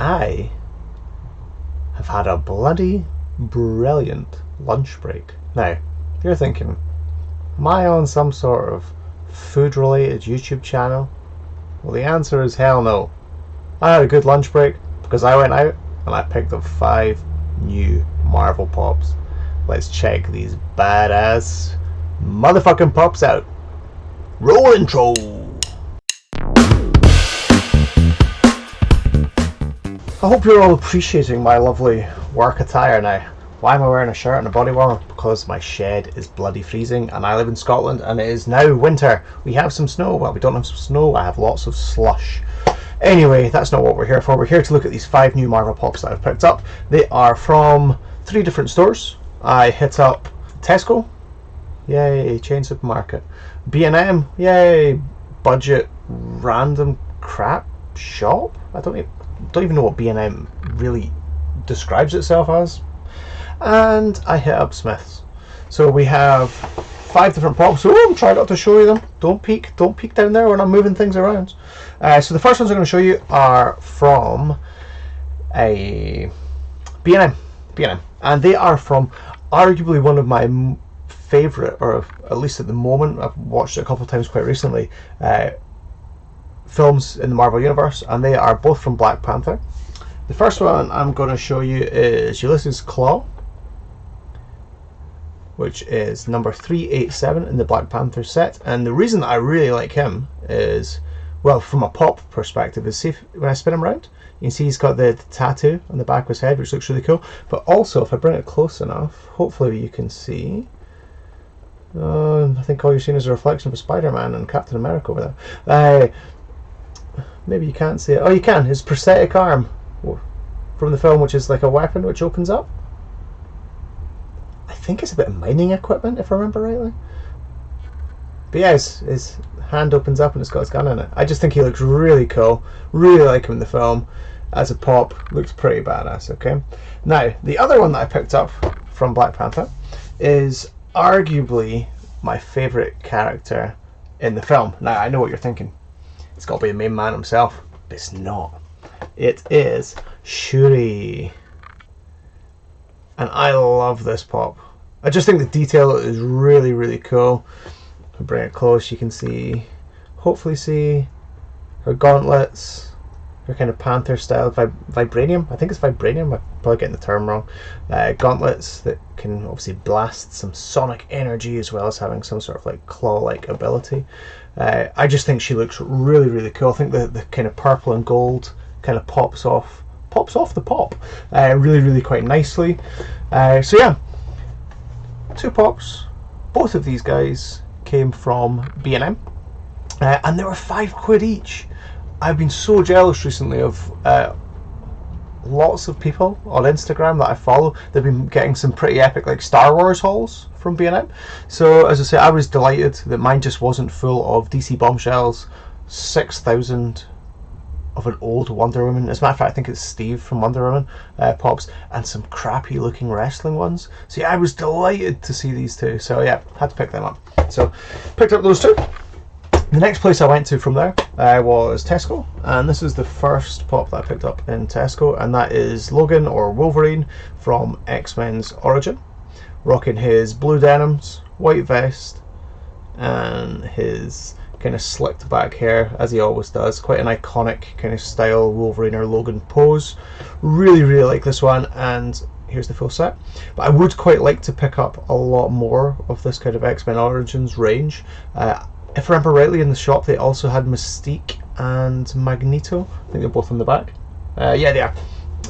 I have had a bloody brilliant lunch break. Now, you're thinking, am I on some sort of food related YouTube channel? Well, the answer is hell no. I had a good lunch break because I went out and I picked up 5 new Marvel Pops. Let's check these badass motherfucking Pops out. Roll intro! I hope you're all appreciating my lovely work attire now. Why am I wearing a shirt and a body warmer? Because my shed is bloody freezing and I live in Scotland and it is now winter. We have some snow. Well, we don't have some snow, I have lots of slush. Anyway, that's not what we're here for. We're here to look at these 5 new Marvel Pops that I've picked up. They are from 3 different stores. I hit up Tesco, yay, chain supermarket. B&M, yay, budget random crap shop. I don't even know what B&M really describes itself as. And I hit up Smith's. So we have 5 different Pops. Oh, I'm trying not to show you them. Don't peek down there when I'm moving things around. So the first ones I'm going to show you are from a B&M, and they are from arguably one of my favourite, or at least at the moment, I've watched it a couple of times quite recently, films in the Marvel Universe, and they are both from Black Panther. The first one I'm going to show you is Ulysses Claw, which is number 387 in the Black Panther set. And the reason that I really like him is, well, from a Pop perspective, is see when I spin him around, you can see he's got the tattoo on the back of his head, which looks really cool. But also, if I bring it close enough, hopefully you can see, I think all you're seeing is a reflection of a Spider-Man and Captain America over there. Maybe you can't see it. Oh, you can. His prosthetic arm from the film, which is like a weapon which opens up. I think it's a bit of mining equipment, if I remember rightly. But yeah, his hand opens up and it's got his gun in it. I just think he looks really cool. Really like him in the film. As a Pop, looks pretty badass, okay? Now, the other one that I picked up from Black Panther is arguably my favourite character in the film. Now, I know what you're thinking. It's got to be the main man himself. But it's not. It is Shuri. And I love this Pop. I just think the detail is really, really cool. If I bring it close, you can see, hopefully see her gauntlets, her kind of Panther style vibranium. I think it's vibranium. I'm probably getting the term wrong. Gauntlets that can obviously blast some sonic energy as well as having some sort of like claw-like ability. I just think she looks really, really cool. I think the kind of purple and gold kind of pops off the Pop really, really quite nicely. So yeah, 2 Pops. Both of these guys came from B&M, and they were £5 each. I've been so jealous recently of lots of people on Instagram that I follow. They've been getting some pretty epic like Star Wars hauls from B&M. So as I say, I was delighted that mine just wasn't full of DC Bombshells, 6,000 of an old Wonder Woman. As a matter of fact, I think it's Steve from Wonder Woman Pops, and some crappy looking wrestling ones. So yeah, I was delighted to see these 2. So yeah, had to pick them up. So picked up those 2. The next place I went to from there was Tesco, and this is the first Pop that I picked up in Tesco, and that is Logan, or Wolverine, from X-Men's Origin, rocking his blue denims, white vest, and his kind of slicked back hair, as he always does. Quite an iconic kind of style Wolverine or Logan pose. Really, really like this one, and here's the full set. But I would quite like to pick up a lot more of this kind of X-Men Origins range. If I remember rightly, in the shop they also had Mystique and Magneto. I think they're both on the back. Yeah, they are.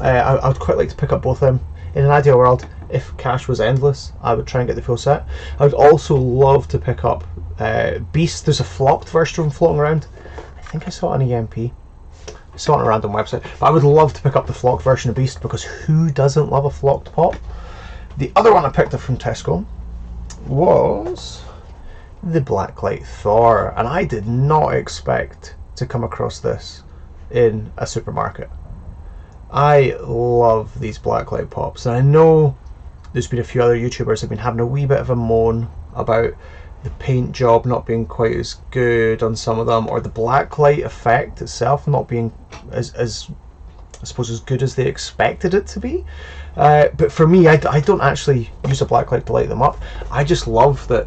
I would quite like to pick up both of them. In an ideal world, if cash was endless, I would try and get the full set. I would also love to pick up Beast. There's a flopped version of him floating around. I think I saw it on EMP. I saw it on a random website. But I would love to pick up the flocked version of Beast, because who doesn't love a flocked Pop? The other one I picked up from Tesco was the Blacklight Thor, and I did not expect to come across this in a supermarket. I love these Blacklight Pops, and I know there's been a few other YouTubers that have been having a wee bit of a moan about the paint job not being quite as good on some of them, or the blacklight effect itself not being as I suppose, as good as they expected it to be. But for me, I don't actually use a blacklight to light them up. I just love that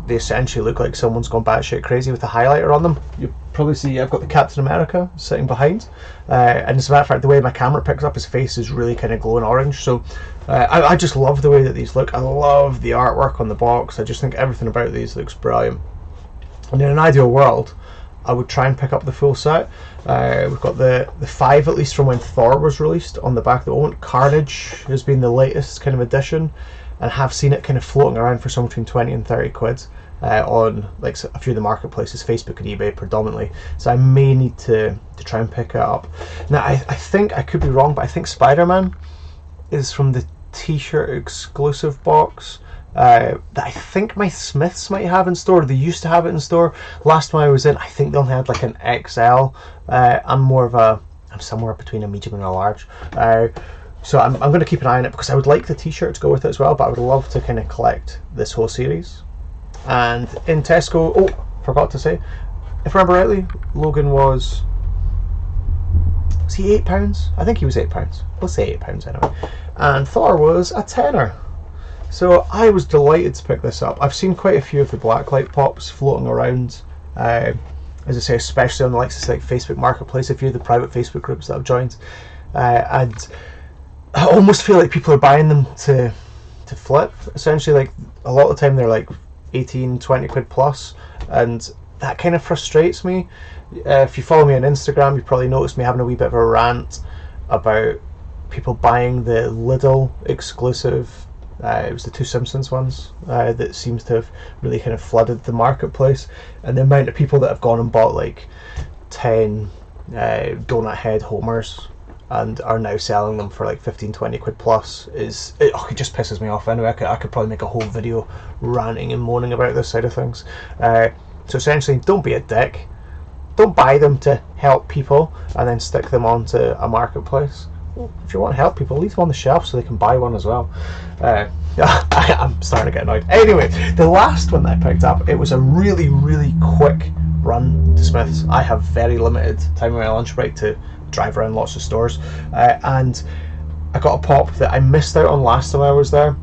they essentially look like someone's gone batshit crazy with a highlighter on them. You probably see I've got the Captain America sitting behind, and as a matter of fact, the way my camera picks up his face is really kind of glowing orange. So I just love the way that these look. I love the artwork on the box. I just think everything about these looks brilliant. And in an ideal world, I would try and pick up the full set. We've got the 5, at least from when Thor was released, on the back at the moment. Carnage has been the latest kind of addition, and have seen it kind of floating around for somewhere between 20 and 30 quid on like a few of the marketplaces, Facebook and eBay predominantly. So I may need to try and pick it up. Now I think, I could be wrong, but I think Spider-Man is from the t-shirt exclusive box that I think my Smiths might have in store. They used to have it in store. Last time I was in, I think they only had like an XL. I'm somewhere between a medium and a large. So I'm going to keep an eye on it, because I would like the t-shirt to go with it as well, but I would love to kind of collect this whole series. And in Tesco, oh, forgot to say, if I remember rightly, Logan was he £8? I think he was £8. Let's say £8 anyway. And Thor was a tenner. So I was delighted to pick this up. I've seen quite a few of the blacklight pops floating around, as I say, especially on the likes of like Facebook Marketplace, a few of the private Facebook groups that I've joined, and I almost feel like people are buying them to flip. Essentially, like a lot of the time they're like 18-20 quid plus, and that kind of frustrates me. If you follow me on Instagram, you probably noticed me having a wee bit of a rant about people buying the Lidl exclusive. It was the two Simpsons ones that seems to have really kind of flooded the marketplace, and the amount of people that have gone and bought like 10 donut head Homers and are now selling them for like 15-20 quid plus it just pisses me off. Anyway, I could probably make a whole video ranting and moaning about this side of things. So essentially, don't be a dick. Don't buy them to help people and then stick them onto a marketplace. Well, if you want to help people, leave them on the shelf so they can buy one as well. I'm starting to get annoyed. Anyway, the last one that I picked up, it was a really, really quick run to Smith's. I have very limited time on my lunch break to drive around lots of stores, and I got a pop that I missed out on last time I was there.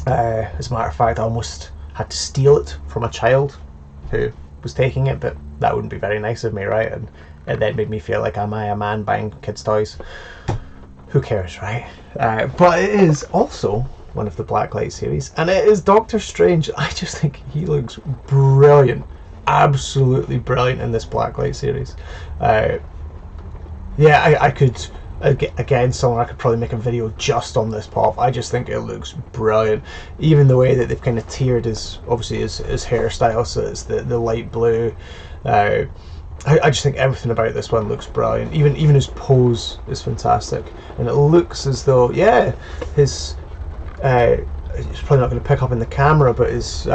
As a matter of fact, I almost had to steal it from a child who was taking it, but that wouldn't be very nice of me, right? And it then made me feel like, am I a man buying kids' toys? Who cares, right? But it is also one of the Blacklight series, and it is Doctor Strange. I just think he looks brilliant, absolutely brilliant in this Blacklight series. Yeah, I could, again, I could probably make a video just on this pop. I just think it looks brilliant. Even the way that they've kind of tiered his hairstyle, so it's the light blue. I just think everything about this one looks brilliant. Even his pose is fantastic, and it looks as though, yeah, his it's probably not going to pick up in the camera, but his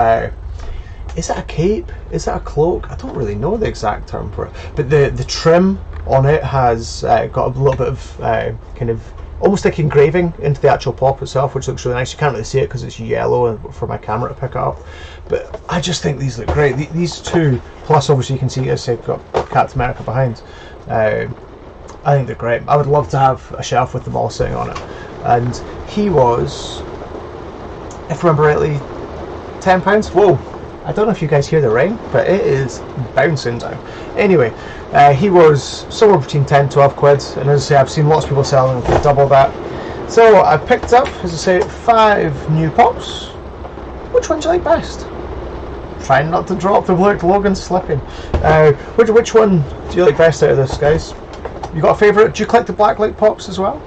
is that a cape? Is that a cloak? I don't really know the exact term for it, but the trim on it has got a little bit of kind of almost like engraving into the actual pop itself, which looks really nice. You can't really see it because it's yellow and for my camera to pick it up, but I just think these look great. These two, plus obviously you can see, as I said, got Captain America behind. I think they're great. I would love to have a shelf with them all sitting on it. And he was, if I remember rightly, £10. Whoa, I don't know if you guys hear the rain, but it is bouncing down. Anyway, he was somewhere between 10-12 quid, and as I say, I've seen lots of people selling them for double that. So I picked up, as I say, 5 new pops. Which one do you like best? Trying not to drop them. Look, Logan's slipping. Which one do you like best out of this, guys? You got a favourite? Do you collect the Blacklight pops as well?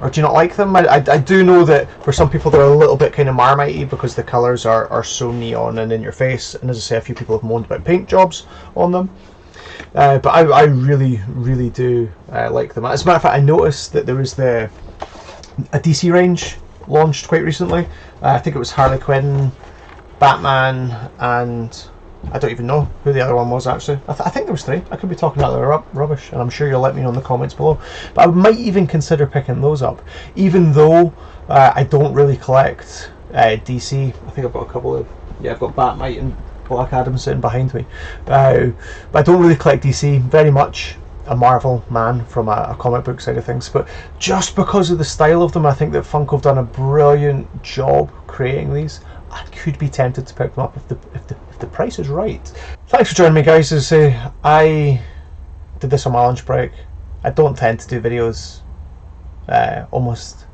Or do you not like them? I do know that for some people they're a little bit kind of marmite-y because the colours are so neon and in your face, and as I say, a few people have moaned about paint jobs on them. But I really, really do like them. As a matter of fact, I noticed that there was a DC range launched quite recently. I think it was Harley Quinn, Batman, and I don't even know who the other one was actually. I think there was 3. I could be talking about the rubbish, and I'm sure you'll let me know in the comments below. But I might even consider picking those up, even though I don't really collect DC. I think I've got a couple of, I've got Batmite and Black Adam sitting behind me. But I don't really collect DC very much. a Marvel man from a comic book side of things, but just because of the style of them, I think that Funko have done a brilliant job creating these. I could be tempted to pick them up if the price is right. Thanks for joining me, guys. As I say, I did this on my lunch break. I don't tend to do videos almost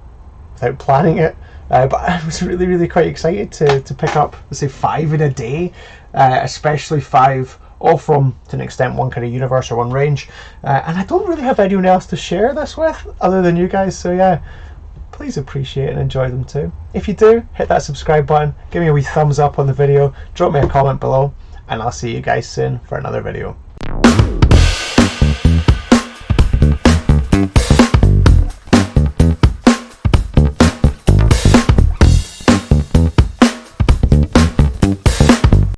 without planning it, but I was really quite excited to pick up, let's say, 5 in a day, especially 5 all from, to an extent, one kind of universe or one range, and I don't really have anyone else to share this with other than you guys, so yeah, please appreciate and enjoy them too. If you do, hit that subscribe button, give me a wee thumbs up on the video, drop me a comment below, and I'll see you guys soon for another video.